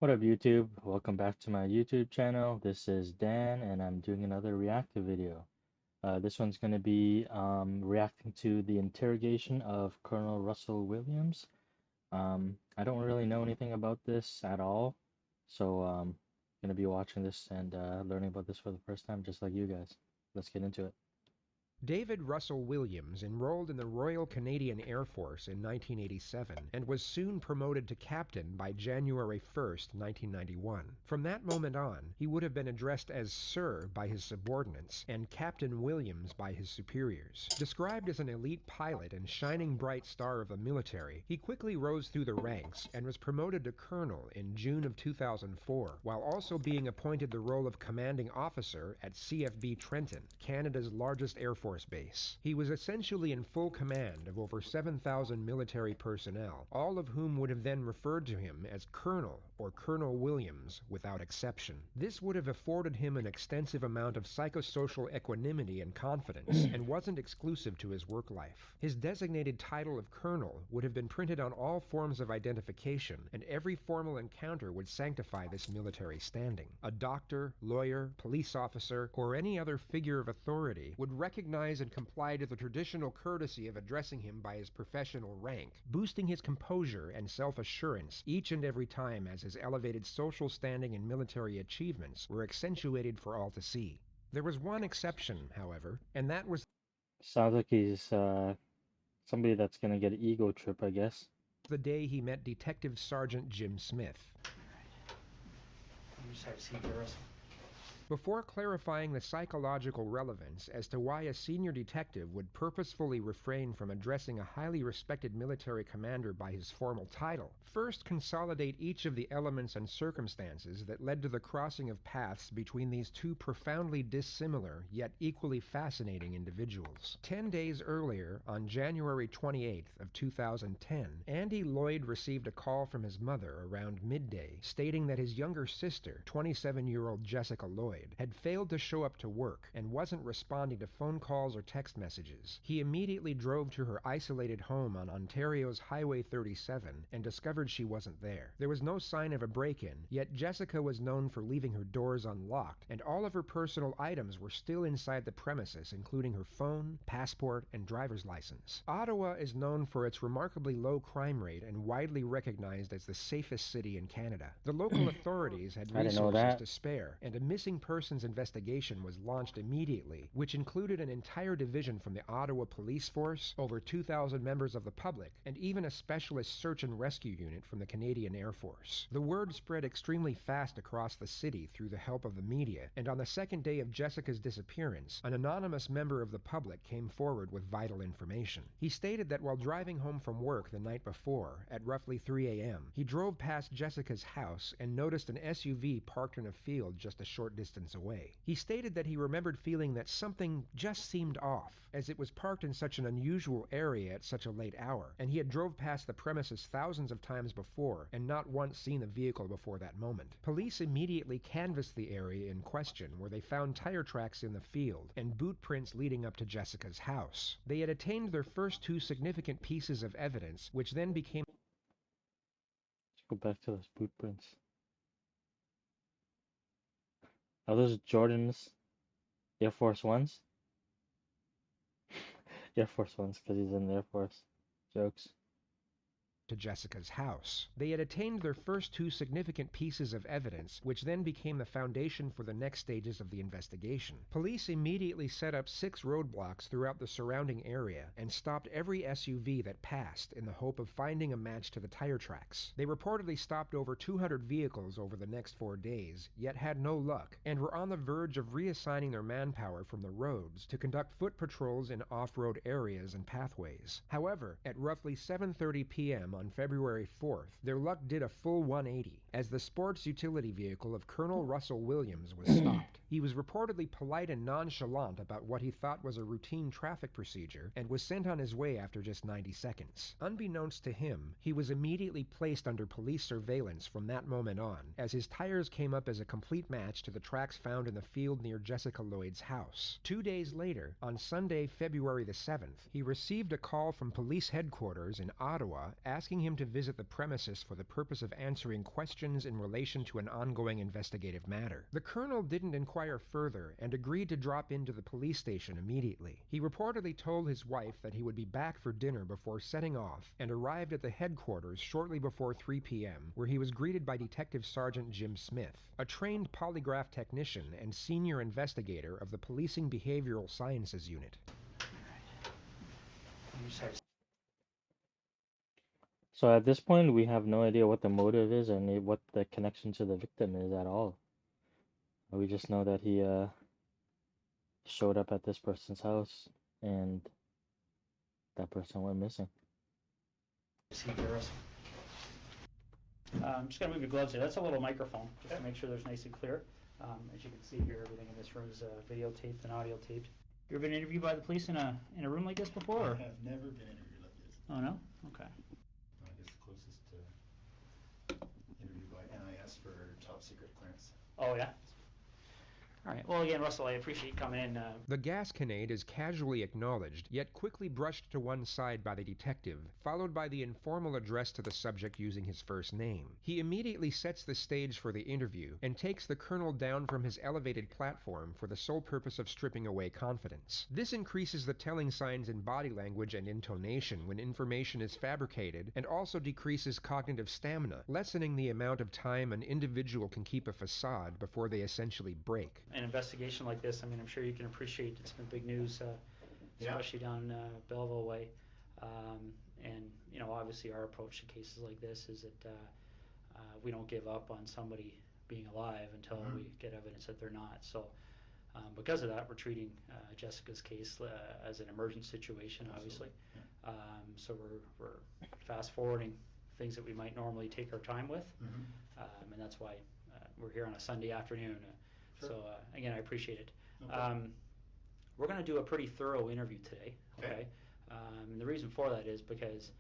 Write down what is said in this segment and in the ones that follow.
What up, YouTube? Welcome back to my YouTube channel. This is Dan, and I'm doing another reactive video. This one's going to be reacting to the interrogation of Colonel Russell Williams. I don't really know anything about this at all, so going to be watching this and learning about this for the first time, just like you guys. Let's get into it. David Russell Williams enrolled in the Royal Canadian Air Force in 1987 and was soon promoted to captain by January 1st, 1991. From that moment on, he would have been addressed as Sir by his subordinates and Captain Williams by his superiors. Described as an elite pilot and shining bright star of the military, he quickly rose through the ranks and was promoted to colonel in June of 2004, while also being appointed the role of commanding officer at CFB Trenton, Canada's largest Air Force base. He was essentially in full command of over 7,000 military personnel, all of whom would have then referred to him as Colonel or Colonel Williams without exception. This would have afforded him an extensive amount of psychosocial equanimity and confidence, and wasn't exclusive to his work life. His designated title of Colonel would have been printed on all forms of identification, and every formal encounter would sanctify this military standing. A doctor, lawyer, police officer, or any other figure of authority would recognize and comply to the traditional courtesy of addressing him by his professional rank, boosting his composure and self-assurance each and every time as his elevated social standing and military achievements were accentuated for all to see. There was one exception, however, and that was Sounds like he's somebody that's going to get an ego trip, I guess. the day he met Detective Sergeant Jim Smith. You just have a seat there, Russell. Before clarifying the psychological relevance as to why a senior detective would purposefully refrain from addressing a highly respected military commander by his formal title, first consolidate each of the elements and circumstances that led to the crossing of paths between these two profoundly dissimilar yet equally fascinating individuals. 10 days earlier, on January 28th of 2010, Andy Lloyd received a call from his mother around midday stating that his younger sister, 27-year-old Jessica Lloyd, had failed to show up to work and wasn't responding to phone calls or text messages. He immediately drove to her isolated home on Ontario's Highway 37 and discovered she wasn't there. There was no sign of a break-in, yet Jessica was known for leaving her doors unlocked, and all of her personal items were still inside the premises, including her phone, passport, and driver's license. Ottawa is known for its remarkably low crime rate and widely recognized as the safest city in Canada. The local authorities had I didn't know resources that. to spare, and a missing persons investigation was launched immediately, which included an entire division from the Ottawa Police Force, over 2,000 members of the public, and even a specialist search and rescue unit from the Canadian Air Force. The word spread extremely fast across the city through the help of the media, and on the second day of Jessica's disappearance, an anonymous member of the public came forward with vital information. He stated that while driving home from work the night before, at roughly 3 a.m., he drove past Jessica's house and noticed an SUV parked in a field just a short distance away. He stated that he remembered feeling that something just seemed off, as it was parked in such an unusual area at such a late hour, and he had drove past the premises thousands of times before and not once seen the vehicle before that moment. Police immediately canvassed the area in question, where they found tire tracks in the field and boot prints leading up to Jessica's house. They had attained their first two significant pieces of evidence, which then became Let's go back to those boot prints. Are those Jordan's Air Force Ones? Air Force Ones, because he's in the Air Force. Jokes. to Jessica's house. They had attained their first two significant pieces of evidence, which then became the foundation for the next stages of the investigation. Police immediately set up 6 roadblocks throughout the surrounding area and stopped every SUV that passed in the hope of finding a match to the tire tracks. They reportedly stopped over 200 vehicles over the next 4 days, yet had no luck, and were on the verge of reassigning their manpower from the roads to conduct foot patrols in off-road areas and pathways. However, at roughly 7:30 p.m. on February 4th, their luck did a full 180, as the sports utility vehicle of Colonel Russell Williams was stopped. He was reportedly polite and nonchalant about what he thought was a routine traffic procedure and was sent on his way after just 90 seconds. Unbeknownst to him, he was immediately placed under police surveillance from that moment on, as his tires came up as a complete match to the tracks found in the field near Jessica Lloyd's house. 2 days later, on Sunday, February the 7th, he received a call from police headquarters in Ottawa asking him to visit the premises for the purpose of answering questions in relation to an ongoing investigative matter. The colonel didn't inquire further and agreed to drop into the police station immediately. He reportedly told his wife that he would be back for dinner before setting off and arrived at the headquarters shortly before 3 p.m., where he was greeted by Detective Sergeant Jim Smith, a trained polygraph technician and senior investigator of the Policing Behavioral Sciences Unit. So at this point, we have no idea what the motive is and what the connection to the victim is at all. We just know that he showed up at this person's house and that person went missing. I'm just going to move your gloves here. That's a little microphone, just to make sure there's nice and clear. As you can see here, everything in this room is videotaped and audio taped. You ever been interviewed by the police in a room like this before? I have never been interviewed like this. Oh, no? Okay. I guess the closest interview by NIS for top secret clearance. Oh, yeah? All right. Well, again, Russell, I appreciate you coming in. The Gasconade is casually acknowledged, yet quickly brushed to one side by the detective, followed by the informal address to the subject using his first name. He immediately sets the stage for the interview and takes the colonel down from his elevated platform for the sole purpose of stripping away confidence. This increases the telling signs in body language and intonation when information is fabricated, and also decreases cognitive stamina, lessening the amount of time an individual can keep a facade before they essentially break. An investigation like this, I mean, I'm sure you can appreciate it's been big news, especially down Belleville way. And, you know, obviously our approach to cases like this is that we don't give up on somebody being alive until we get evidence that they're not. So because of that, we're treating Jessica's case as an emergent situation, obviously. So we're fast forwarding things that we might normally take our time with. And that's why we're here on a Sunday afternoon. Sure. So again, I appreciate it. We're going to do a pretty thorough interview today. Okay. And the reason for that is because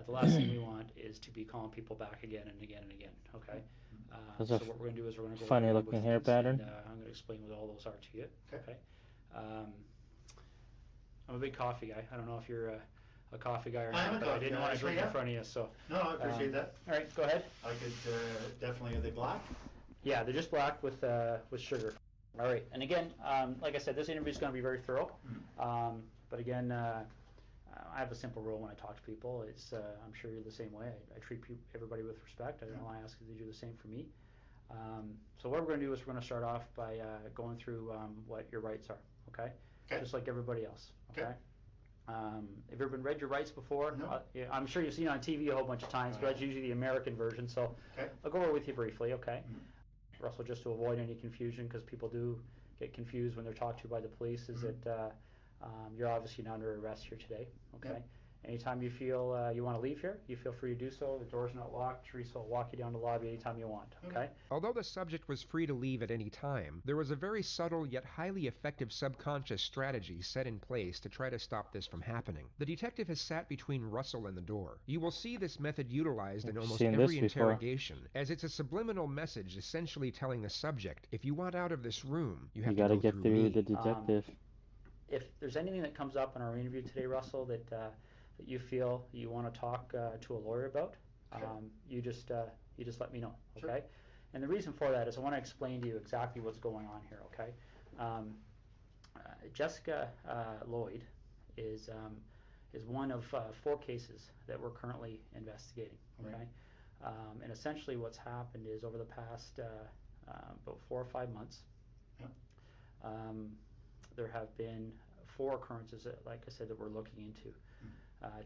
the last thing we want is to be calling people back again and again and again. Okay. So what we're going to do is we're going to go funny looking hair pattern. And, I'm going to explain what all those are to you. Okay. I'm a big coffee guy. I don't know if you're a coffee guy or not, but I didn't want to drink in front of you. So no, I appreciate that. All right, go ahead. I could definitely. Are they black? Yeah, they're just black with sugar. All right, and again, like I said, this interview is going to be very thorough. But again, I have a simple rule when I talk to people. It's I'm sure you're the same way. I treat everybody with respect. I don't want to ask you to do the same for me. So what we're going to do is we're going to start off by going through what your rights are. Okay? Just like everybody else. Okay. Have you ever read your rights before? No. I'm sure you've seen it on TV a whole bunch of times, but that's usually the American version. So I'll go over with you briefly. Okay. Russell, just to avoid any confusion, because people do get confused when they're talked to by the police, is that you're obviously not under arrest here today. Okay. Anytime you feel you want to leave here, you feel free to do so. The door's not locked. Teresa will walk you down the lobby anytime you want. Okay. Although the subject was free to leave at any time, there was a very subtle yet highly effective subconscious strategy set in place to try to stop this from happening. The detective has sat between Russell and the door. You will see this method utilized in almost every interrogation, as it's a subliminal message essentially telling the subject, if you want out of this room, you have to go get through me. The detective. If there's anything that comes up in our interview today, Russell, that you feel you want to talk to a lawyer about, you just let me know, okay? Sure. And the reason for that is I want to explain to you exactly what's going on here, okay? Jessica Lloyd is one of 4 cases that we're currently investigating, okay? And essentially what's happened is over the past about 4 or 5 months, there have been 4 occurrences that, like I said, that we're looking into.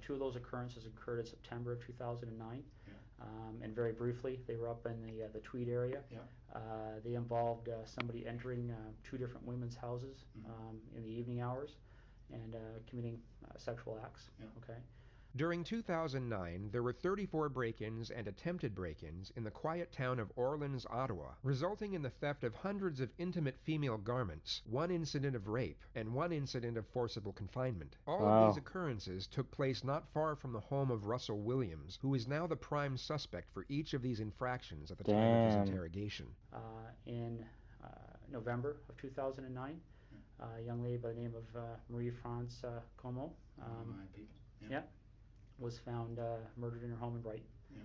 2 of those occurrences occurred in September of 2009, and very briefly, they were up in the Tweed area. They involved somebody entering 2 different women's houses in the evening hours and committing sexual acts. Okay. During 2009, there were 34 break-ins and attempted break-ins in the quiet town of Orleans, Ottawa, resulting in the theft of hundreds of intimate female garments, 1 incident of rape, and 1 incident of forcible confinement. All of these Wow. occurrences took place not far from the home of Russell Williams, who is now the prime suspect for each of these infractions at the time of his Damn. interrogation. In November of 2009, a young lady by the name of Marie-France Como My people. yeah, was found murdered in her home in Brighton. Yeah.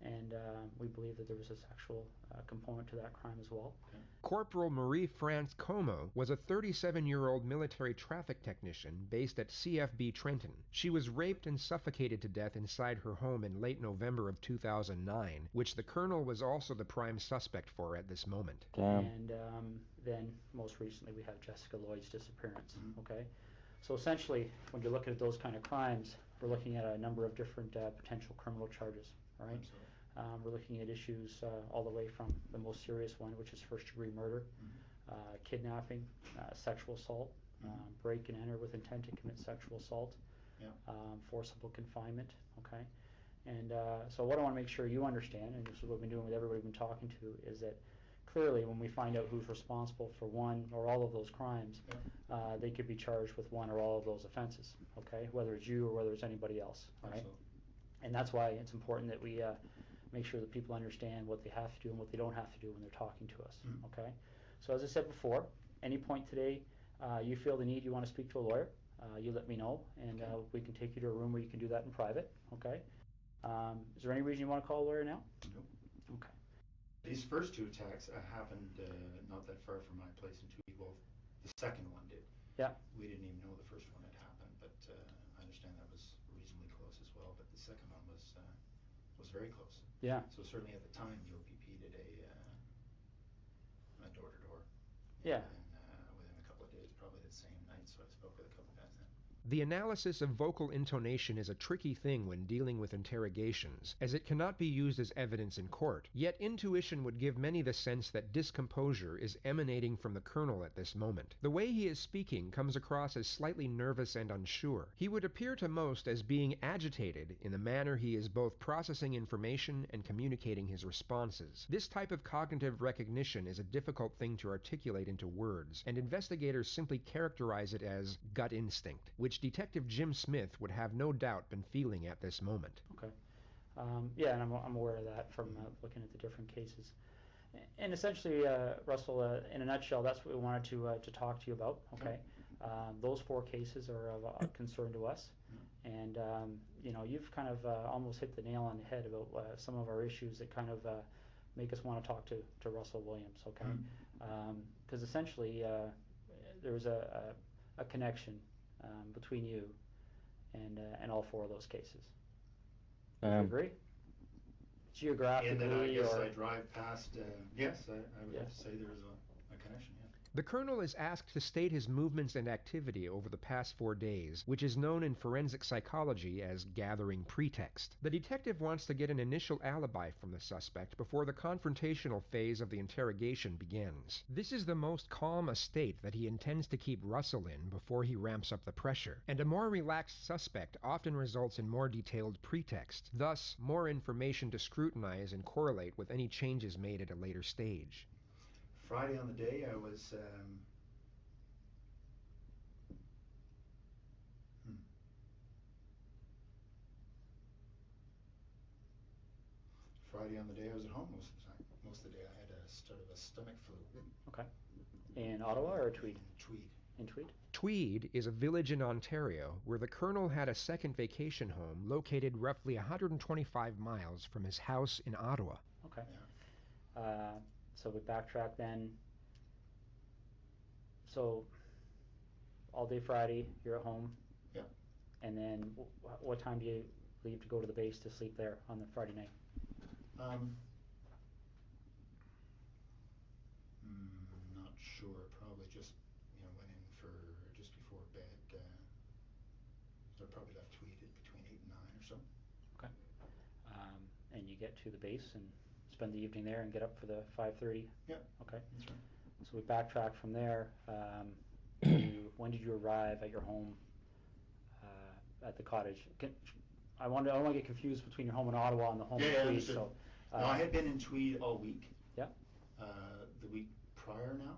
And we believe that there was a sexual component to that crime as well. Okay. Corporal Marie-France Como was a 37-year-old military traffic technician based at CFB Trenton. She was raped and suffocated to death inside her home in late November of 2009, which the colonel was also the prime suspect for at this moment. Damn. And then most recently we have Jessica Lloyd's disappearance. Okay, so essentially when you're looking at those kind of crimes, we're looking at a number of different potential criminal charges. All right. We're looking at issues all the way from the most serious one, which is first-degree murder, kidnapping, sexual assault, break and enter with intent to commit sexual assault, forcible confinement. Okay, and so what I want to make sure you understand, and this is what we've been doing with everybody we've been talking to, is that clearly when we find out who's responsible for one or all of those crimes, they could be charged with one or all of those offenses. Okay, whether it's you or whether it's anybody else. All right, and that's why it's important that we make sure that people understand what they have to do and what they don't have to do when they're talking to us. Okay, so as I said before, any point today you feel the need, you want to speak to a lawyer, you let me know, and we can take you to a room where you can do that in private. Okay, is there any reason you want to call a lawyer now? Nope. Okay. These first 2 attacks happened not that far from my place in Tweed. Well, the second one did. Yeah. We didn't even know the first one had happened, but I understand that was reasonably close as well. But the second one was very close. Yeah. So certainly at the time, the OPP did a door-to-door. Yeah. And within a couple of days, probably the same night. So I spoke with a couple guys then. The analysis of vocal intonation is a tricky thing when dealing with interrogations, as it cannot be used as evidence in court. Yet intuition would give many the sense that discomposure is emanating from the colonel at this moment. The way he is speaking comes across as slightly nervous and unsure. He would appear to most as being agitated in the manner he is both processing information and communicating his responses. This type of cognitive recognition is a difficult thing to articulate into words, and investigators simply characterize it as gut instinct, which Detective Jim Smith would have no doubt been feeling at this moment. Okay. Yeah, and I'm aware of that from looking at the different cases. And essentially, Russell, in a nutshell, that's what we wanted to talk to you about. Okay. Those 4 cases are of concern to us, and you know, you've kind of almost hit the nail on the head about some of our issues that kind of make us want to talk to Russell Williams. Okay. Because essentially, there was a connection between you and all 4 of those cases. Would you agree? Geographically, and then I guess or I drive past. Yes, I would have to say there's a connection. Yeah. The colonel is asked to state his movements and activity over the past 4 days, which is known in forensic psychology as gathering pretext. The detective wants to get an initial alibi from the suspect before the confrontational phase of the interrogation begins. This is the most calm a state that he intends to keep Russell in before he ramps up the pressure, and a more relaxed suspect often results in more detailed pretext, thus more information to scrutinize and correlate with any changes made at a later stage. Friday on the day I was Friday on the day I was at home most of the time. Most of the day I had a sort of a stomach flu. Okay. In Ottawa or Tweed? In Tweed. In Tweed? Tweed is a village in Ontario where the colonel had a second vacation home located roughly 125 miles from his house in Ottawa. Okay. Yeah. So we backtrack then. So all day Friday, you're at home. Yeah. And then what time do you leave to go to the base to sleep there on the Friday night? Not sure. Probably just went in for just before bed. So I probably left Tweed at between 8 and 9 or so. Okay. And you get to the base and spend the evening there and get up for the 5:30. Yeah. Okay. That's right. So we backtrack from there. When did you arrive at your home at the cottage? I don't want to get confused between your home in Ottawa and the home Yeah, in yeah, Tweed. understood. So, No, I had been in Tweed all week. yeah. The week prior now.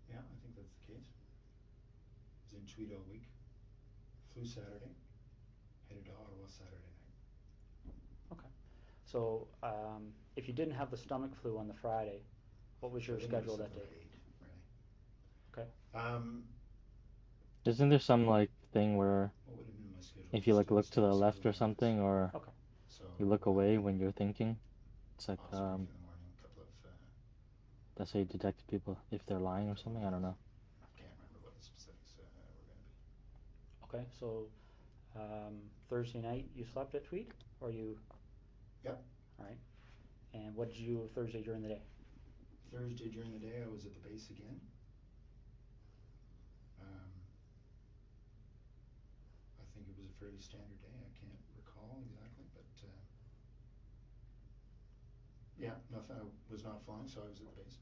Yeah, I think that's the case. Was in Tweed all week. Flew Saturday. Headed to Ottawa Saturday night. Okay. So, if you didn't have the stomach flu on the Friday, what was So I your think it was schedule that something day? like 8, really. Okay. Isn't there some like thing where What would have been my schedule? if you Just like do the look to same the left or schedule as. something, or Okay. So you look away when you're thinking, it's like I'll speak in the morning. A couple of. that's how you detect people if they're lying or something. I don't know. Can't remember what the specifics were going to be. Okay. So, Thursday night you slept at Tweed, or you? Yep. All right. And what did you do Thursday during the day? Thursday during the day, I was at the base again. I think it was a fairly standard day. I can't recall exactly, but yeah, nothing. I was not flying, so I was at the base.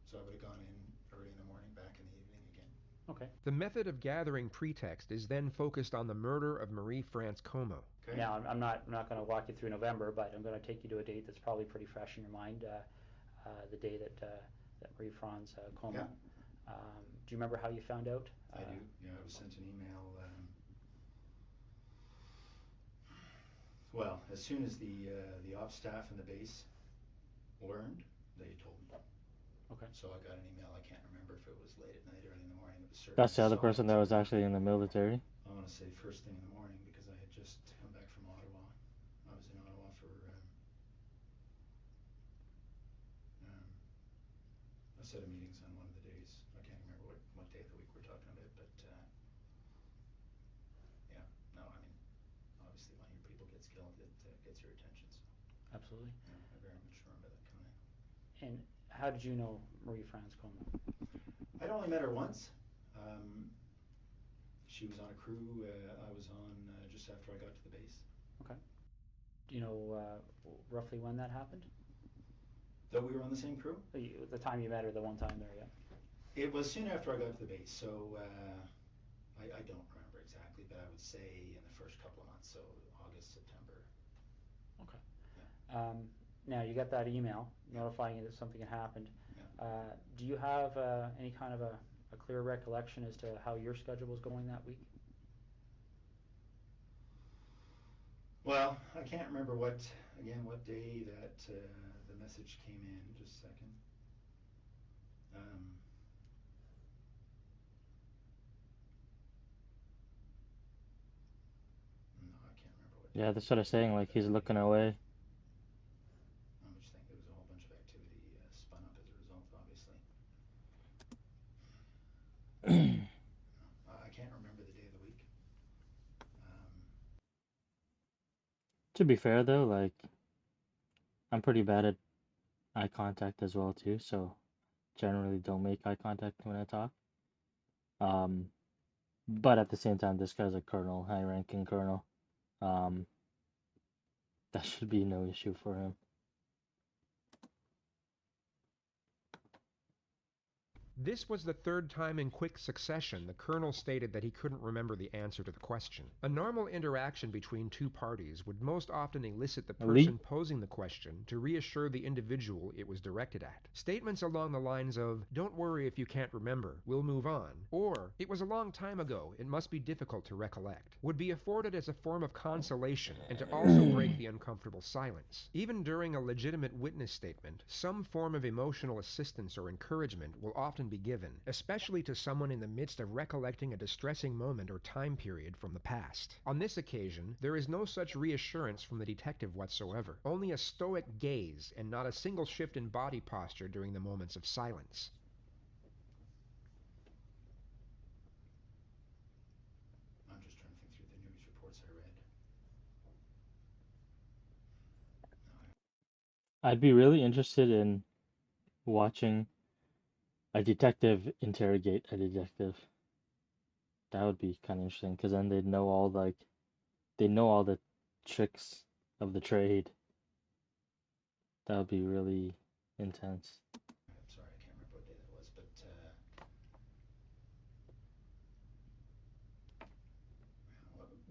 So I would have gone in early in the morning, back in the evening again. Okay. The method of gathering pretext is then focused on the murder of Marie-France Como. Okay. Now, I'm not going to walk you through November, but I'm going to take you to a date that's probably pretty fresh in your mind. The day that Marie-France Como. Yeah. Do you remember how you found out? I do. Yeah, I was sent an email. Well, as soon as the ops staff and the base learned, they told me. Okay. So I got an email. I can't remember if it was late at night, early in the morning. It was certain. That's I the other saw person it. that was actually in the military. I want to say first thing in the morning because I had just come back from Ottawa. I was in Ottawa for a set of meetings on one of the days. I can't remember what day of the week we're talking about, but yeah, no, I mean, obviously when your people gets killed, it gets your attention. So Absolutely. yeah, I very much remember that coming in. And how did you know Marie-France Como? I'd only met her once. She was on a crew I was on just after I got to the base. Okay. Do you know roughly when that happened? That we were on the same crew? The time you met her, the one time there, yeah. It was soon after I got to the base, so I don't remember exactly, but I would say in the first couple of months, so August, September. Okay. Yeah. Now you got that email notifying you that something had happened. Yeah. Do you have any kind of a clear recollection as to how your schedule was going that week? Well, I can't remember what day that the message came in. Just a second. No, I can't remember what day. Yeah, that's what I'm saying. Like he's looking away. I'm just thinking there was a whole bunch of activity spun up as a result, obviously. I can't remember the day of the week. To be fair though, like I'm pretty bad at eye contact as well too, so generally don't make eye contact when I talk. But at the same time, this guy's a colonel, high-ranking colonel. Um, that should be no issue for him. This was the third time in quick succession the colonel stated that he couldn't remember the answer to the question. A normal interaction between two parties would most often elicit the person posing the question to reassure the individual it was directed at. Statements along the lines of, "Don't worry if you can't remember, we'll move on," or "It was a long time ago, it must be difficult to recollect," would be afforded as a form of consolation and to also break the uncomfortable silence. Even during a legitimate witness statement, some form of emotional assistance or encouragement will often be given, especially to someone in the midst of recollecting a distressing moment or time period from the past. On this occasion, there is no such reassurance from the detective whatsoever, only a stoic gaze and not a single shift in body posture during the moments of silence. I'm just trying to think through the news reports I read. I'd be really interested in watching a detective interrogate a detective. That would be kind of interesting because then they know all the tricks of the trade. That would be really intense. I'm sorry, I can't remember what day that was, but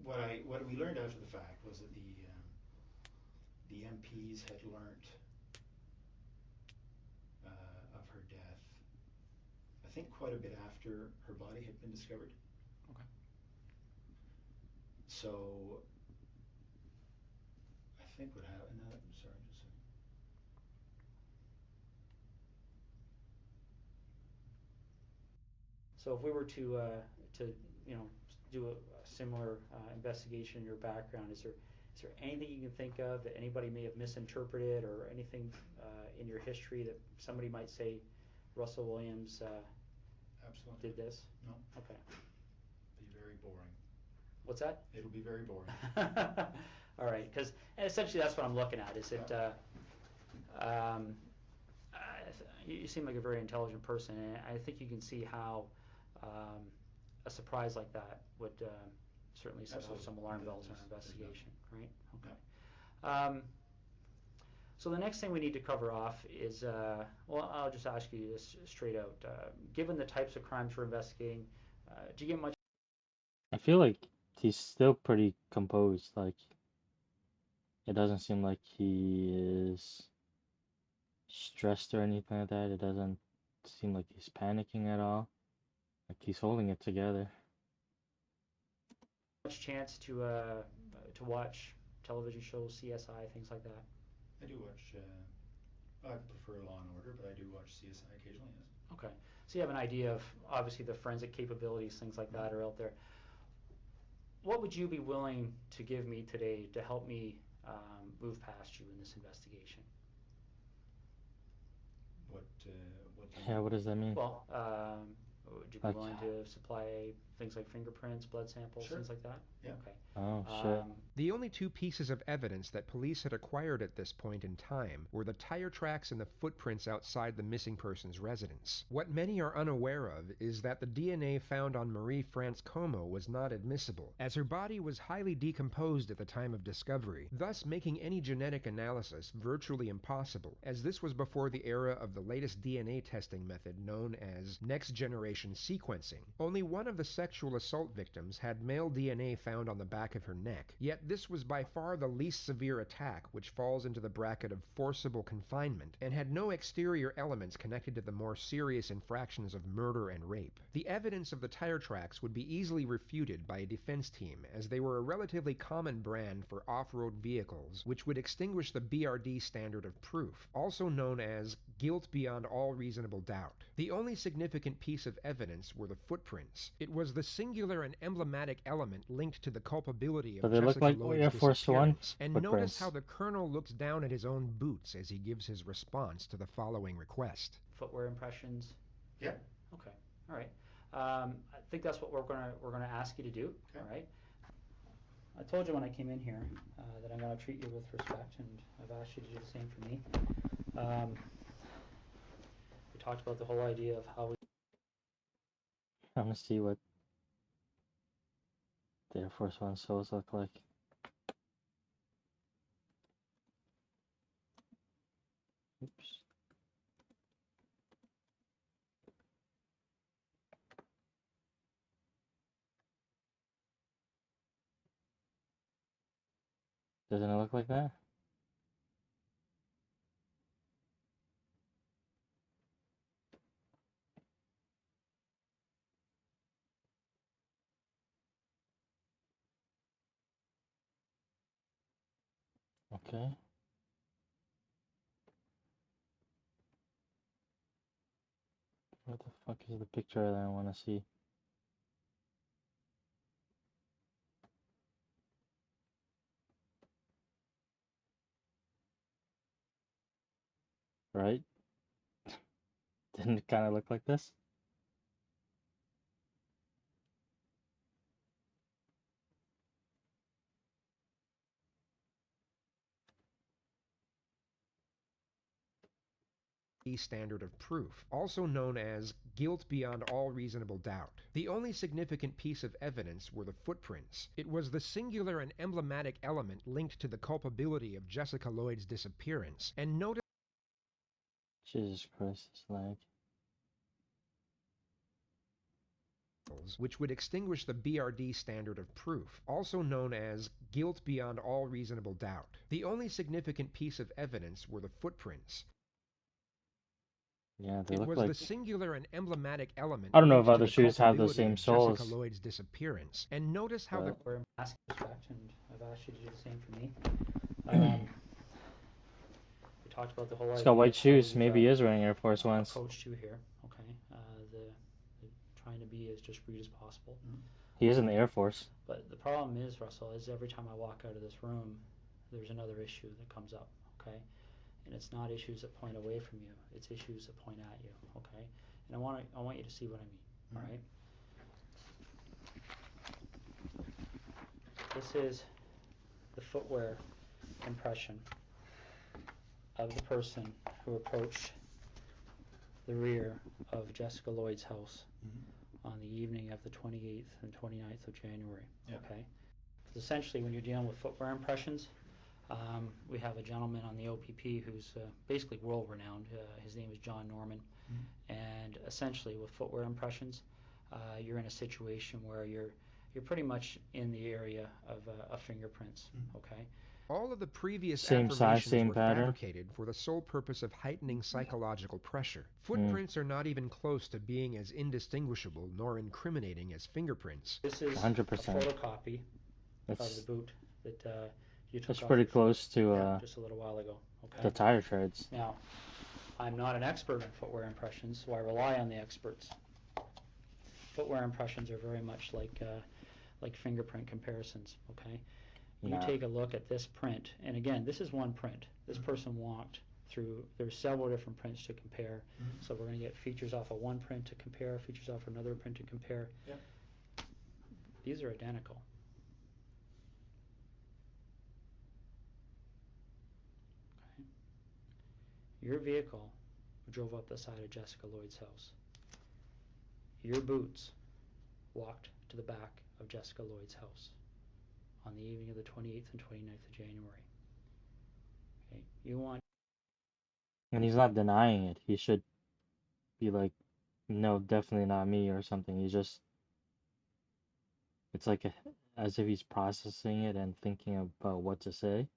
what we learned after the fact was that the MPs had learnt of her death, I think quite a bit after her body had been discovered. Okay. So I think what happened. No, sorry, just a second. So if we were to you know do a similar investigation in your background, is there anything you can think of that anybody may have misinterpreted, or anything in your history that somebody might say Russell Williams Absolutely. did this? No. Okay. Be very boring. What's that? It'll be very boring. All right, because essentially that's what I'm looking at. Is it? Um, you seem like a very intelligent person, and I think you can see how a surprise like that would certainly set off some alarm bells in our investigation, right? Okay. So the next thing we need to cover off is, well, I'll just ask you this straight out. Given the types of crimes we're investigating, do you get much? I feel like he's still pretty composed. Like, it doesn't seem like he is stressed or anything like that. It doesn't seem like he's panicking at all. Like, he's holding it together. Much chance to watch television shows, CSI, things like that? I do watch. I prefer Law and Order, but I do watch CSI occasionally. Yes. Okay, so you have an idea of obviously the forensic capabilities, things like that are out there. What would you be willing to give me today to help me move past you in this investigation? What? What do you Yeah, what does that mean? Well, would you be Like, willing to supply things like fingerprints, blood samples, Sure. things like that? Yeah. Okay. oh shit. The only two pieces of evidence that police had acquired at this point in time were the tire tracks and the footprints outside the missing person's residence. What many are unaware of is that the DNA found on Marie France Como was not admissible, as her body was highly decomposed at the time of discovery, thus making any genetic analysis virtually impossible, as this was before the era of the latest DNA testing method known as next-generation sequencing. Only one of the sexual assault victims had male DNA found on the back of her neck, yet this was by far the least severe attack, which falls into the bracket of forcible confinement, and had no exterior elements connected to the more serious infractions of murder and rape. The evidence of the tire tracks would be easily refuted by a defense team, as they were a relatively common brand for off-road vehicles, which would extinguish the BRD standard of proof, also known as guilt beyond all reasonable doubt. The only significant piece of evidence were the footprints. It was the singular and emblematic element linked to the culpability So of they look Jessica like Lloyd's Air Force One disappearance. And notice how footprints. the colonel looks down at his own boots as he gives his response to the following request. Footwear impressions. Yeah. Okay. All right. I think that's what we're gonna ask you to do. Okay. All right. I told you when I came in here that I'm gonna treat you with respect, and I've asked you to do the same for me. We talked about the whole idea of how we. I want to see what the Air Force One soles look like. Oops. Doesn't it look like that? Okay. What the fuck is the picture that I want to see? Right? Didn't it kind of look like this? Standard of proof, also known as guilt beyond all reasonable doubt. The only significant piece of evidence were the footprints. It was the singular and emblematic element linked to the culpability of Jessica Lloyd's disappearance. And notice Jesus Christ, this lag. which would extinguish the BRD standard of proof, also known as guilt beyond all reasonable doubt. The only significant piece of evidence were the footprints. Yeah, they It look was like... the singular and emblematic element I don't know if linked to other the shoes have the culpability same of Jessica soles, Lloyd's disappearance. And notice how but... We're asking respect, and I've asked you to do the same for me. We talked about the whole He's idea got of white how shoes. we've Maybe he is wearing Air Force Ones. approached you here. Okay, the trying to be as discreet as possible. He is in the Air Force. But the problem is, Russell, is every time I walk out of this room, there's another issue that comes up. Okay, and it's not issues that point away from you; it's issues that point at you. Okay, and I want you to see what I mean. All right. This is the footwear impression of the person who approached the rear of Jessica Lloyd's house on the evening of the 28th and 29th of January. Yeah. Okay? Because essentially, when you're dealing with footwear impressions, we have a gentleman on the OPP who's basically world-renowned. His name is John Norman. And essentially, with footwear impressions, you're in a situation where you're pretty much in the area of fingerprints. Okay? all of the previous Same size, affirmations same were pattern. fabricated for the sole purpose of heightening psychological pressure. Footprints are not even close to being as indistinguishable nor incriminating as fingerprints. This is 100%. a photocopy of the It's boot that you took it's off pretty your foot close to just a little while ago. Okay. the tire treads. Now, I'm not an expert in footwear impressions, so I rely on the experts. Footwear impressions are very much like fingerprint comparisons. Okay. You Nah. take a look at this print, and again, this is one print. This person walked through. There's several different prints to compare. So we're going to get features off of one print to compare, features off another print to compare. Yep. These are identical. Okay. Your vehicle drove up the side of Jessica Lloyd's house. Your boots walked to the back of Jessica Lloyd's house on the evening of the 28th and 29th of January. Okay. You want... And he's not denying it. He should be like, no, definitely not me or something. He's just, it's like as if he's processing it and thinking about what to say.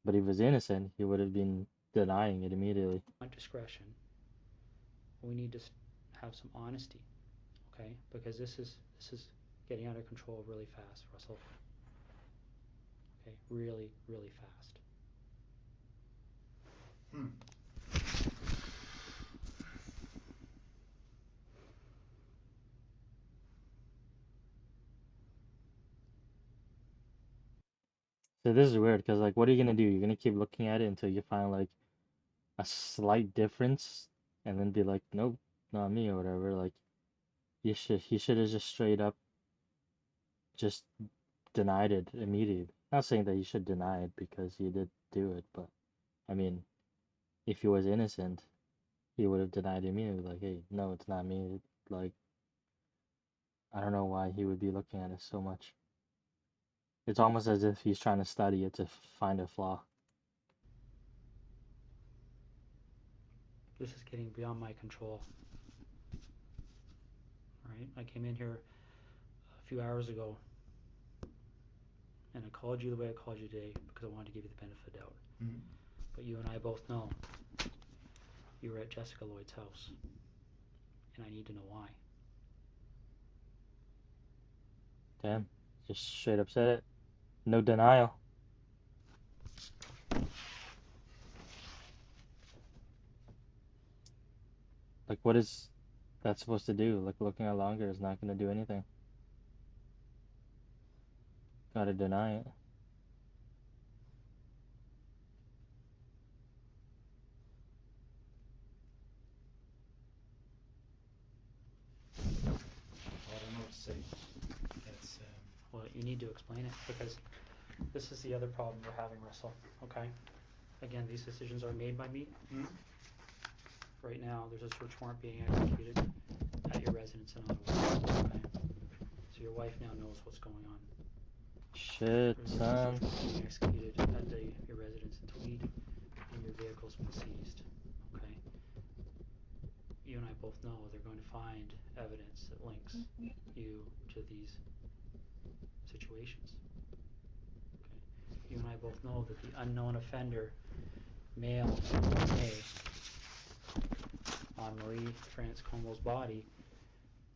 But if he was innocent, he would have been denying it immediately. discretion. We need to have some honesty, okay? Because this is getting out of control really fast, Russell. Okay, really, really fast. So this is weird because like, what are you gonna do? You're gonna keep looking at it until you find like a slight difference, and then be like, nope, not me or whatever. Like, he should have just straight up just denied it immediately. Not saying that he should deny it because he did do it, but I mean, if he was innocent, he would have denied it immediately. Like, hey, no, it's not me. Like, I don't know why he would be looking at it so much. It's almost as if he's trying to study it to find a flaw. This is getting beyond my control. All right, I came in here a few hours ago, and I called you the way I called you today because I wanted to give you the benefit of the doubt. But you and I both know you were at Jessica Lloyd's house, and I need to know why. Damn, just straight up said it. No denial. Like, what is that supposed to do? Like, looking at longer is not going to do anything. Gotta deny it. I don't know what to say. It's Well, you need to explain it because this is the other problem we're having, Russell. Okay? Again, these decisions are made by me. Right now, there's a search warrant being executed at your residence in Ottawa. Okay? So your wife now knows what's going on. Shit, There's a search son. warrant being executed at your residence in Tweed, and your vehicle's been seized. Okay? you and I both know they're going to find evidence that links you to these situations. Okay. You and I both know that the unknown offender, male DNA, on Marie France Comeau's body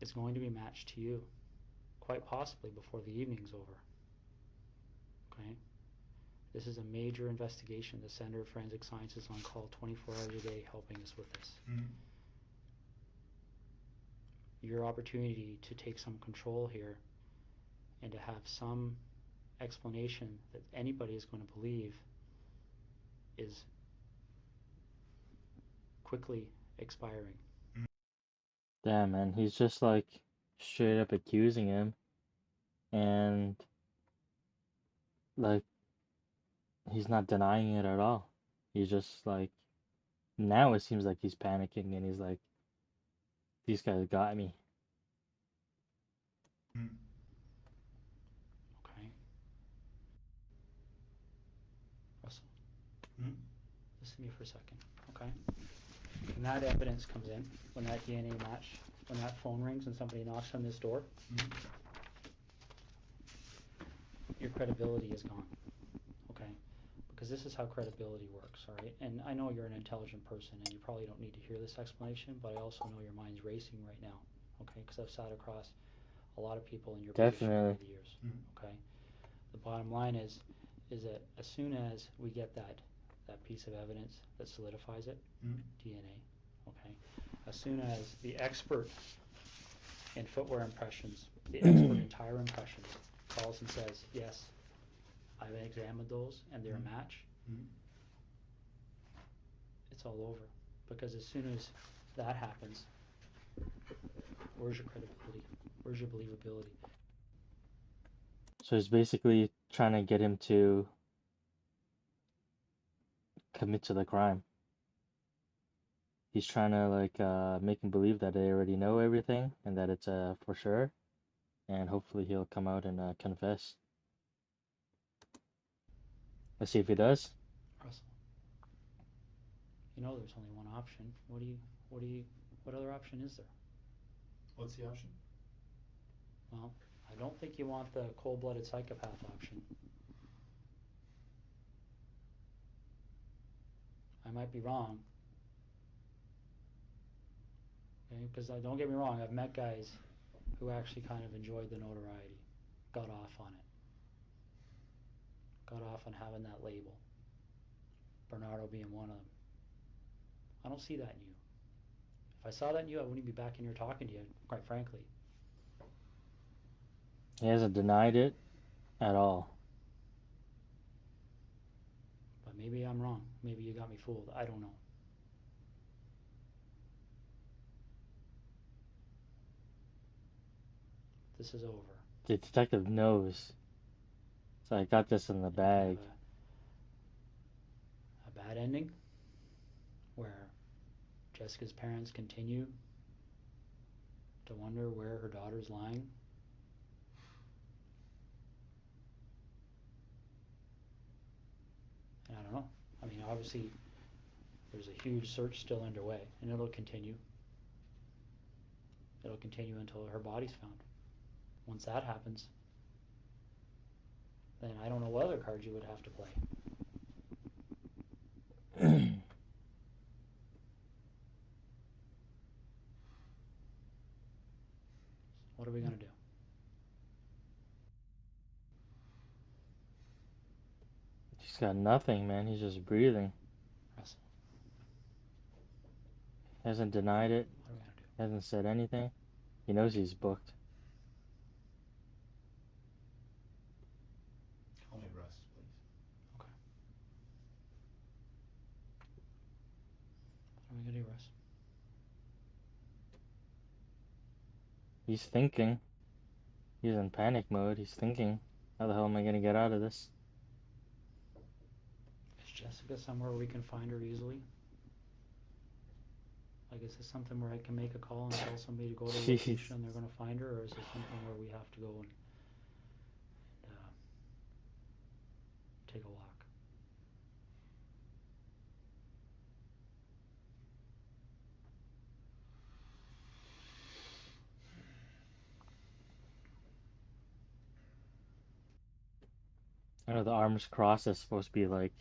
is going to be matched to you, quite possibly before the evening's over. Okay? This is a major investigation. The Center of Forensic Science is on call 24 hours a day helping us with this. Your opportunity to take some control here and to have some explanation that anybody is going to believe is quickly expiring. Damn, man, he's just like straight up accusing him, and like he's not denying it at all. He's just like, now it seems like he's panicking and he's like, these guys got me. Okay? Russell, listen to me for a second. Okay? When that evidence comes in, when that DNA match, when that phone rings and somebody knocks on this door, your credibility is gone. Okay? Because this is how credibility works, all right? And I know you're an intelligent person and you probably don't need to hear this explanation, but I also know your mind's racing right now, okay? Because I've sat across a lot of people in your position over the years, okay? The bottom line is that as soon as we get that piece of evidence that solidifies it, DNA, okay? As soon as the expert in footwear impressions, the expert in tire impressions calls and says, yes, I've examined those and they're a match, it's all over. Because as soon as that happens, where's your credibility? Where's your believability? So he's basically trying to get him to commit to the crime. He's trying to like make him believe that they already know everything and that it's for sure, and hopefully he'll come out and confess. Let's see if he does. Russell, you know there's only one option. What other option is there? What's the option? Well, I don't think you want the cold-blooded psychopath option. I might be wrong. Okay, because don't get me wrong, I've met guys who actually kind of enjoyed the notoriety, got off on it, got off on having that label. Bernardo being one of them. I don't see that in you. If I saw that in you, I wouldn't be back in here talking to you, quite frankly. He hasn't denied it at all. But maybe I'm wrong. Maybe you got me fooled. I don't know. This is over. The detective knows. So I got this in the bag. A bad ending where Jessica's parents continue to wonder where her daughter's lying. And I don't know. I mean, obviously, there's a huge search still underway, and it'll continue. It'll continue until her body's found. Once that happens, then I don't know what other cards you would have to play. What are we going to do? He's got nothing, man. He's just breathing. Russell, Hasn't denied it. what are we going to do? Hasn't said anything. He knows he's booked. Call me Russ, please. Okay. What are we going to do, Russ? He's thinking. He's in panic mode. He's thinking, how the hell am I going to get out of this? Is Jessica somewhere we can find her easily? Like, is this something where I can make a call and tell somebody to go to a Jeez. location and they're going to find her, or is this something where we have to go and take a walk? I know the arms cross is supposed to be like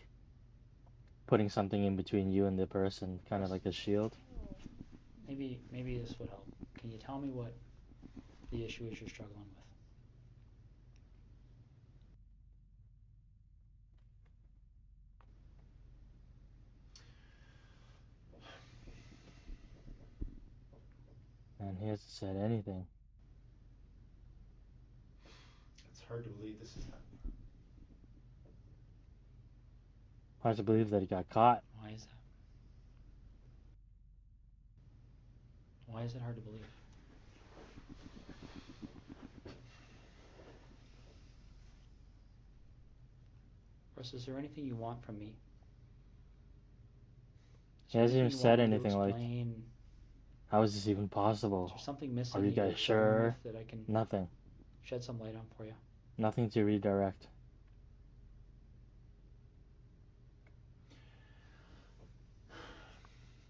putting something in between you and the person, kind of Russ, like a shield. maybe this would help. Can you tell me what the issue is you're struggling with? And he hasn't said anything. It's hard to believe this is happening. Hard to believe that he got caught. Why is that? Why is it hard to believe? Russ, is there anything you want from me? Is He there hasn't anything even you want said me to anything like, explain? how is this even Is there possible? something Are missing you that you're guys struggling with sure? that I can Nothing. shed some light on for you? Nothing to redirect.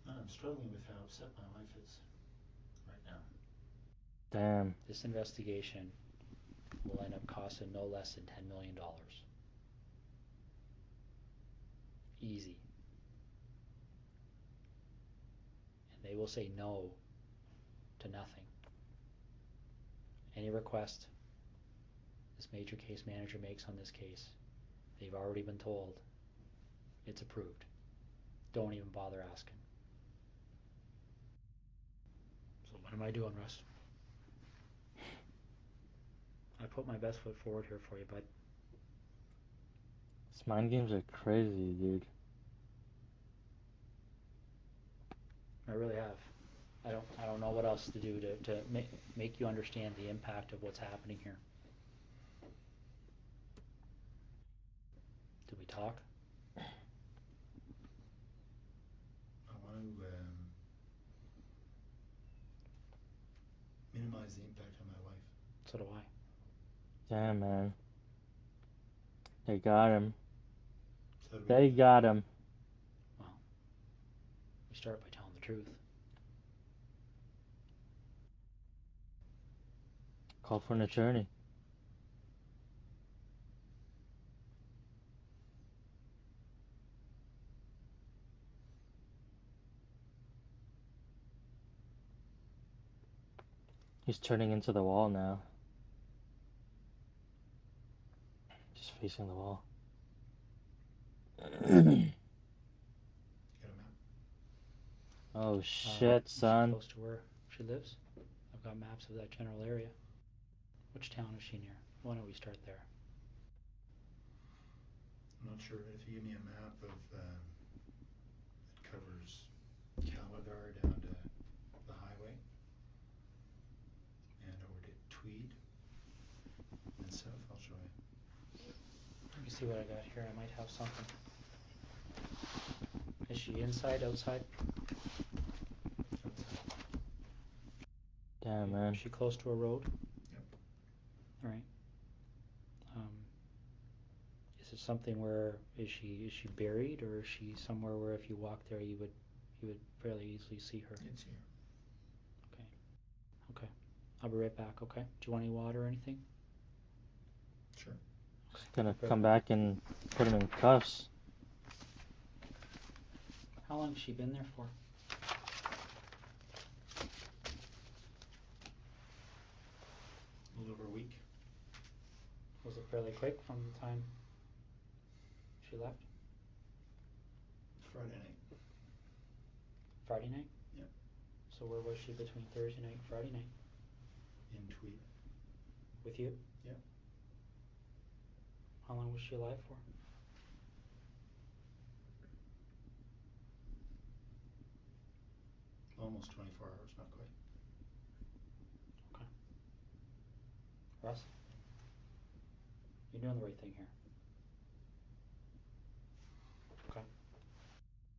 I'm struggling with how upset my wife is right now. Damn. This investigation will end up costing no less than $10 million. Easy. And they will say no to nothing. Any request this major case manager makes on this case, they've already been told it's approved. Don't even bother asking. So what am I doing, Russ? I put my best foot forward here for you, bud. These mind games are crazy, dude. I really have. I don't know what else to do to make you understand the impact of what's happening here. Do we talk? I want to minimize the impact on my wife. So do I. Damn, man. They got him. So how do we They do that? got him. Well, we start by telling the truth. Call for an attorney. He's turning into the wall now. Just facing the wall. Get a map. Oh shit, Is she son. close to where she lives? I've got maps of that general area. Which town is she near? Why don't we start there? I'm not sure if you give me a map of that covers Calagar down to the highway and over to Tweed and south, I'll show you. Let me see what I got here. I might have something. Is she inside, outside? Outside. Damn, man. Is she close to a road? Yep. All right. Is it something where is she buried, or is she somewhere where if you walk there you would fairly easily see her? It's here. Okay. I'll be right back. Okay. Do you want any water or anything? Sure. Just gonna Right come back. back and put him in cuffs. How long has she been there for? A little over a week. Was it fairly quick from the time she left? Friday night. Friday night? Yep. So where was she between Thursday night and Friday night? In Tweed. With you? Yep. How long was she alive for? Almost 24 hours, not quite. Okay. Russ? You're doing the right thing here. Okay.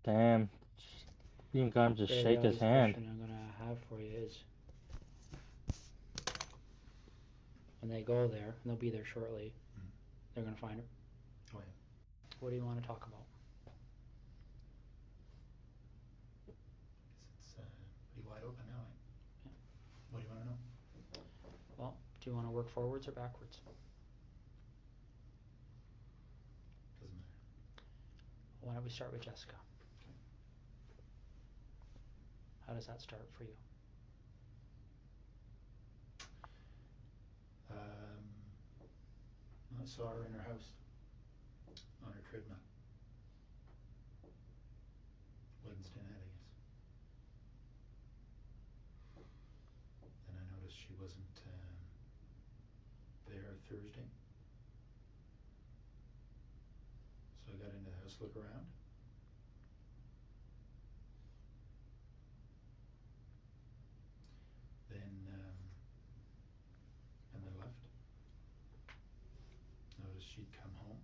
Damn. You got him to Very shake his obvious hand. question I'm gonna have for you is when they go there, and they'll be there shortly, they're gonna find her. Oh yeah. What do you want to talk about? It's pretty wide open now, eh? Yeah. What do you want to know? Well, do you want to work forwards or backwards? Why don't we start with Jessica? Okay. How does that start for you? I saw her in her house on her treadmill Wednesday night, I guess. Then I noticed she wasn't there Thursday. So I got into the house, look around. Then, and then left. Noticed she'd come home.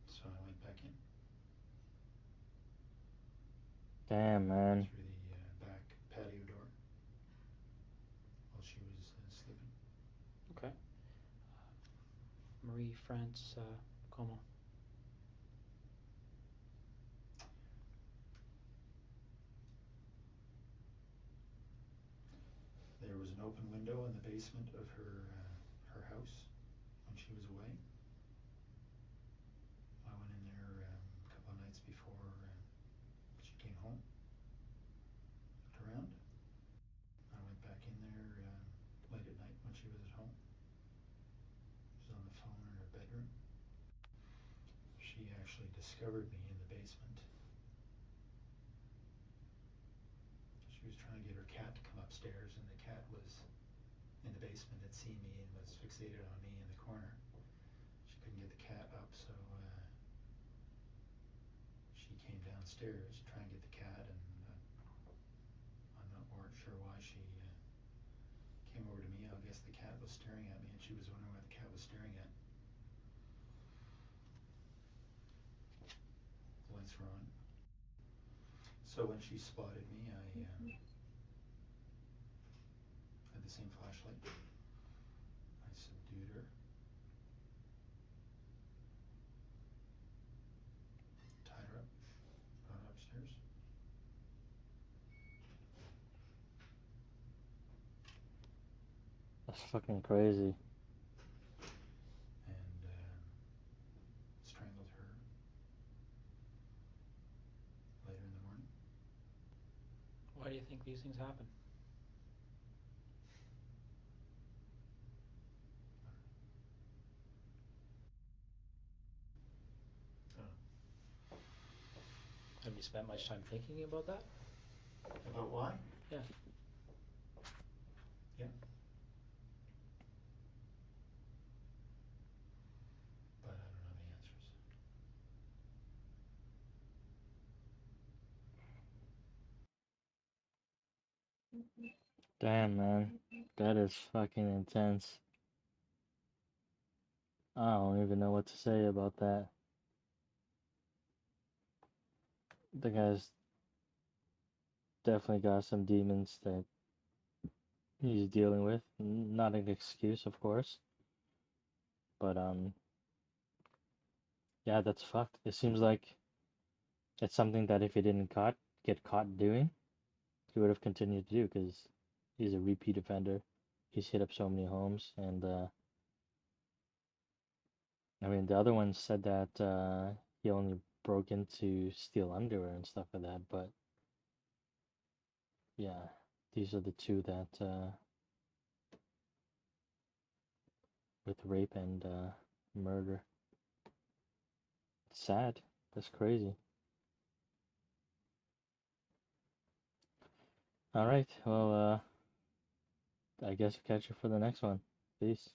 So I went back in Damn, man. through the back patio door while she was sleeping. Okay. Marie France Como. There was an open window in the basement of her house when she was away. I went in there a couple of nights before she came home. Looked around. I went back in there late at night when she was at home. She was on the phone in her bedroom. She actually discovered me in the basement. She was trying to get her cat to come upstairs, and the cat was in the basement, had seen me and was fixated on me in the corner. She couldn't get the cat up, so she came downstairs to try and get the cat, and I'm not more sure why she came over to me. I guess the cat was staring at me, and she was wondering what the cat was staring at. The lights were on. So when she spotted me, I had the same flashlight. I subdued her, tied her up, brought her upstairs. That's fucking crazy. And strangled her later in the morning. Why do you think these things happen? Have you spent much time thinking about that? About why? Yeah. Yeah. But I don't know the answers. Damn, man. That is fucking intense. I don't even know what to say about that. The guy's definitely got some demons that he's dealing with. Not an excuse, of course. But, yeah, that's fucked. It seems like it's something that if he didn't get caught doing, he would have continued to do because he's a repeat offender. He's hit up so many homes, and I mean, the other one said that he only broke in to steal underwear and stuff like that, but yeah, these are the two that with rape and murder. It's sad. That's crazy. All right, well, I guess I'll catch you for the next one. Peace.